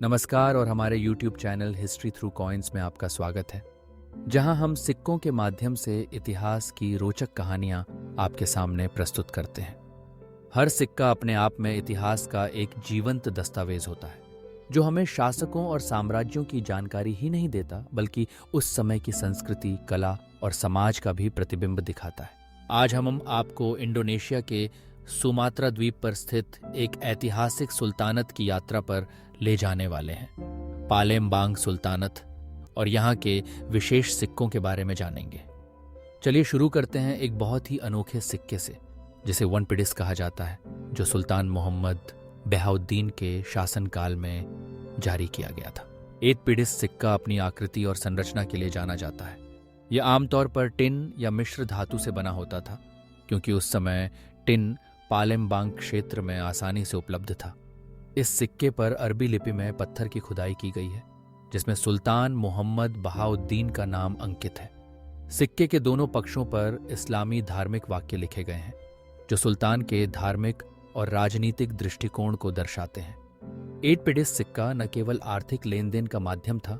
नमस्कार और हमारे YouTube channel history through coins में आपका स्वागत है, जहां हम सिक्कों के माध्यम से इतिहास की रोचक कहानियां आपके सामने प्रस्तुत करते हैं। हर सिक्का अपने आप में इतिहास का एक जीवंत दस्तावेज होता है, जो हमें शासकों और साम्राज्यों की जानकारी ही नहीं देता, बल्कि उस समय की संस्कृति, कला और समाज का भी प्रतिबिंब दिखाता है। आज हम आपको इंडोनेशिया के सुमात्रा द्वीप पर स्थित एक ऐतिहासिक सुल्तानत की यात्रा पर ले जाने वाले हैं। पालेमबांग सुल्तानत और यहाँ के विशेष सिक्कों के बारे में जानेंगे। चलिए शुरू करते हैं एक बहुत ही अनोखे सिक्के से, जिसे वन पिडिस कहा जाता है, जो सुल्तान मोहम्मद बहाउद्दीन के शासनकाल में जारी किया गया था। एट पिडिस सिक्का अपनी आकृति और संरचना के लिए जाना जाता है। यह आमतौर पर टिन या मिश्र धातु से बना होता था, क्योंकि उस समय टिन पालेमबांग क्षेत्र में आसानी से उपलब्ध था। इस सिक्के पर अरबी लिपि में पत्थर की खुदाई की गई है, जिसमें सुल्तान मोहम्मद बहाउद्दीन का नाम अंकित है। सिक्के के दोनों पक्षों पर इस्लामी धार्मिक वाक्य लिखे गए हैं, जो सुल्तान के धार्मिक और राजनीतिक दृष्टिकोण को दर्शाते हैं। एट पिडिस सिक्का न केवल आर्थिक लेन देन का माध्यम था,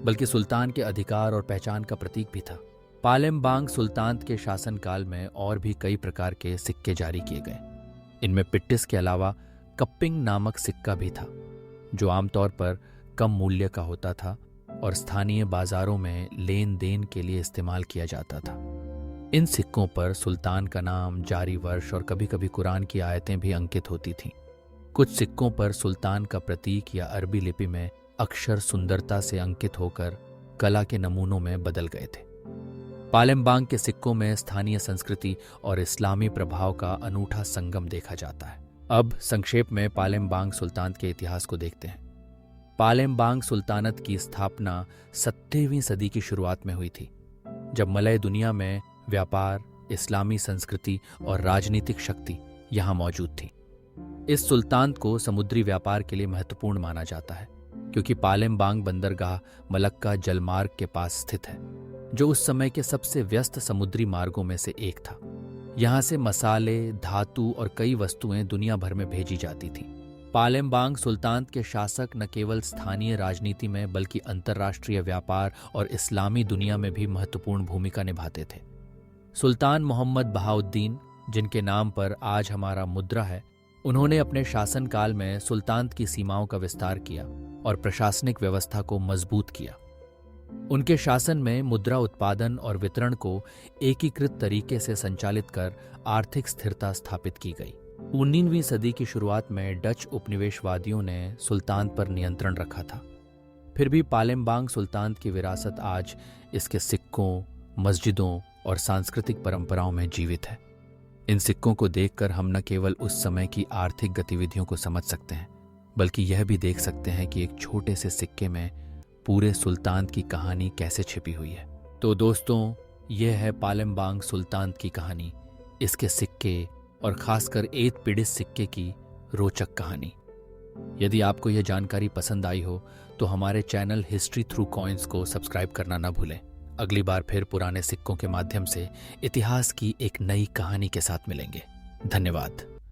बल्कि सुल्तान के अधिकार और पहचान का प्रतीक भी था। पालेमबांग सुल्तानत के शासनकाल में और भी कई प्रकार के सिक्के जारी किए गए। इनमें पिट्टिस के अलावा कप्पिंग नामक सिक्का भी था, जो आमतौर पर कम मूल्य का होता था और स्थानीय बाजारों में लेन देन के लिए इस्तेमाल किया जाता था। इन सिक्कों पर सुल्तान का नाम, जारी वर्ष और कभी कभी कुरान की आयतें भी अंकित होती थीं। कुछ सिक्कों पर सुल्तान का प्रतीक या अरबी लिपि में अक्षर सुंदरता से अंकित होकर कला के नमूनों में बदल गए थे। पालेमबांग के सिक्कों में स्थानीय संस्कृति और इस्लामी प्रभाव का अनूठा संगम देखा जाता है। अब संक्षेप में पालेमबांग सुल्तानत के इतिहास को देखते हैं। पालेमबांग सुल्तानत की स्थापना 7वीं सदी की शुरुआत में हुई थी, जब मलय दुनिया में व्यापार, इस्लामी संस्कृति और राजनीतिक शक्ति यहाँ मौजूद थी। इस सुल्तानत को समुद्री व्यापार के लिए महत्वपूर्ण माना जाता है, क्योंकि पालेमबांग बंदरगाह मलक्का जलमार्ग के पास स्थित है, जो उस समय के सबसे व्यस्त समुद्री मार्गों में से एक था। यहाँ से मसाले, धातु और कई वस्तुएं दुनिया भर में भेजी जाती थीं। पालेमबांग सुल्तानत के शासक न केवल स्थानीय राजनीति में, बल्कि अंतर्राष्ट्रीय व्यापार और इस्लामी दुनिया में भी महत्वपूर्ण भूमिका निभाते थे। सुल्तान मोहम्मद बहाउद्दीन, जिनके नाम पर आज हमारा मुद्रा है, उन्होंने अपने शासनकाल में सुल्तानत की सीमाओं का विस्तार किया और प्रशासनिक व्यवस्था को मजबूत किया। उनके शासन में मुद्रा उत्पादन और वितरण को एकीकृत तरीके से संचालित कर आर्थिक स्थिरता स्थापित की गई। 19वीं सदी की शुरुआत में डच उपनिवेशवादियों ने सुल्तानत पर नियंत्रण रखा था। फिर भी पालेमबांग सुल्तानत की विरासत आज इसके सिक्कों, मस्जिदों और सांस्कृतिक परंपराओं में जीवित है। इन सिक्कों को देखकर हम न केवल उस समय की आर्थिक गतिविधियों को समझ सकते हैं, बल्कि यह भी देख सकते हैं कि एक छोटे से सिक्के में पूरे सुल्तानत की कहानी कैसे छिपी हुई है। तो दोस्तों, यह है पालेमबांग सुल्तानत की कहानी, इसके सिक्के और खासकर एट पिडिस सिक्के की रोचक कहानी। यदि आपको यह जानकारी पसंद आई हो तो हमारे चैनल हिस्ट्री थ्रू कॉइन्स को सब्सक्राइब करना न भूलें। अगली बार फिर पुराने सिक्कों के माध्यम से इतिहास की एक नई कहानी के साथ मिलेंगे। धन्यवाद।